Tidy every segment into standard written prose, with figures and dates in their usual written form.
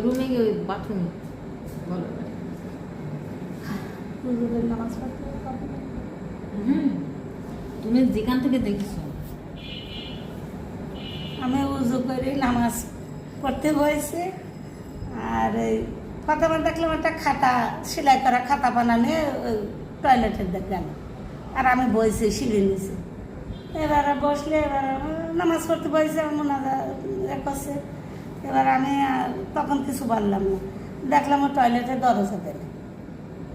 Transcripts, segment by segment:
রুমে গিয়ে ওই বাথরুম বলো হুজুরের নামাজ পড়তে কবে? তুমি যেখান থেকে দেখেছো আমি উজু করে নামাজ পড়তে বসেছি। আর এই প্রথমে দেখলাম একটা খাতা, সেলাই করা খাতা বানানে টয়লেটের দিকে গেল। আর আমি বসেছি সিঁড়ি নিচে। এবারে বসলে এবার নামাজ পড়তে বসেছি, আমার মনে করছে। এবার আমি তখন কিছু বললাম না, দেখলাম ও টয়লেটের দরজা দিলে,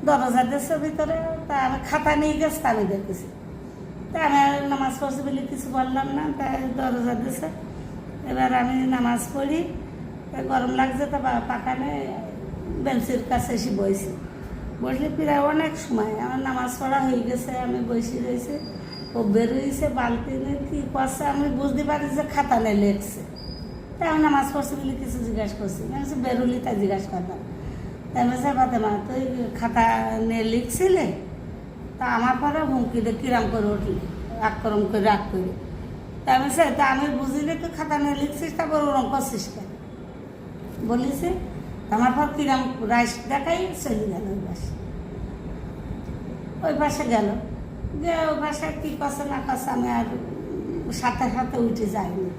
দরজা দিয়েছে ভিতরে। তা আমি খাতা নিয়ে গেছি, আমি দেখেছি। তা আমি নামাজ পড়ছি বলে কিছু বললাম না, তাই দরজা দিয়েছে। এবার আমি নামাজ পড়ি, গরম লাগছে, তো পাকানে বেঞ্চের কাছে এসে বসি। বসলে প্রায় অনেক সময় আমার নামাজ পড়া হয়ে গেছে, আমি বসে রয়েছি। ও বেরোইছে বালতি নিয়ে কী করছে আমি বুঝতে পারি যে খাতা নিয়ে লেখছে। তাই আমি নামাজ পড়ছি বলে কিছু জিজ্ঞাসা করছি, আমি বেরোলি তাই জিজ্ঞাসা করলাম। তাই আমি ফাতেমা তুই খাতা নিয়ে লিখছিলে? তা আমার পরে হুমকি দিয়ে কিরাম করে উঠলি, আক্রমণ করে রাগ করে। তা আমি তা আমি বুঝলি তুই খাতা নিয়ে লিখছিস, তারপর ওরম করছিস কেন বলিছে। আমার পর কিরাম রাইস দেখাই চলে গেল ওই পাশে গেল যে ওই পাশে কী করছে না করছে আমি আর সাথে সাথে উঠে যাইনি।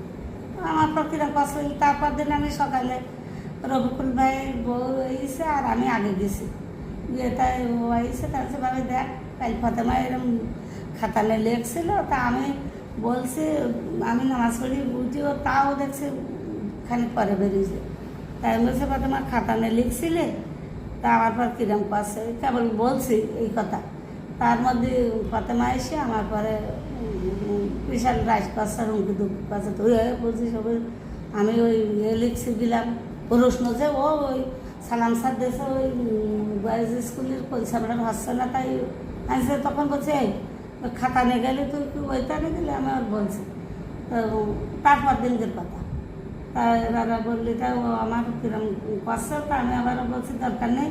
আমার পর কিরম কষ্ট। তারপর দিন আমি সকালে রবিকুল ভাই বউ এসে আর আমি আগে গেছি, গিয়ে তাই ও এসে তার ভাবে দেখ কাল ফাতেমা এরকম খাতা নিয়ে লেখছিল। তা আমি বলছি আমি নামাজ পড়ি উঠিও, তাও দেখছি খানিক পরে বেরিয়েছে। তাই আমি বলছি ফাতেমা খাতা নিয়ে লিখছিলে? তা আমার পর কিরম করছে কেবল বলছি এই কথা। তার মধ্যে ফাতেমা এসে আমার পরে বিশাল রাইস করছে, হুমকি দুঃখ করছে। তুই বলছিস আমি ওই লিখছি দিলাম প্রশ্ন যে ও ওই সালাম স্যার দেশে ওই বয়েজ স্কুলের পরিচালনার হচ্ছে না, তাই আসছে। তখন বলছে এই খাতা নিয়ে গেলে তুই ওইটা নিয়ে গেলে আমি আর বলছি। তো তারপর দিনকের কথা। তা এবার বললি তা ও আমার কিরম করছে। তা আমি আবারও বলছি দরকার নেই,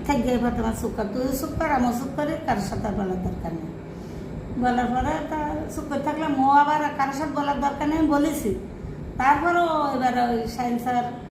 থেকে যাই তোমার চুপ কর, তুই চুপ কর, আমার চুপ করে কারোর সাথে বলার দরকার নেই। বলার পরে তা চুপ করে থাকলাম। ও আবার কারোর সাথে বলার দরকার নেই বলেছি। তারপরেও এবার ওই সায়েন্স স্যার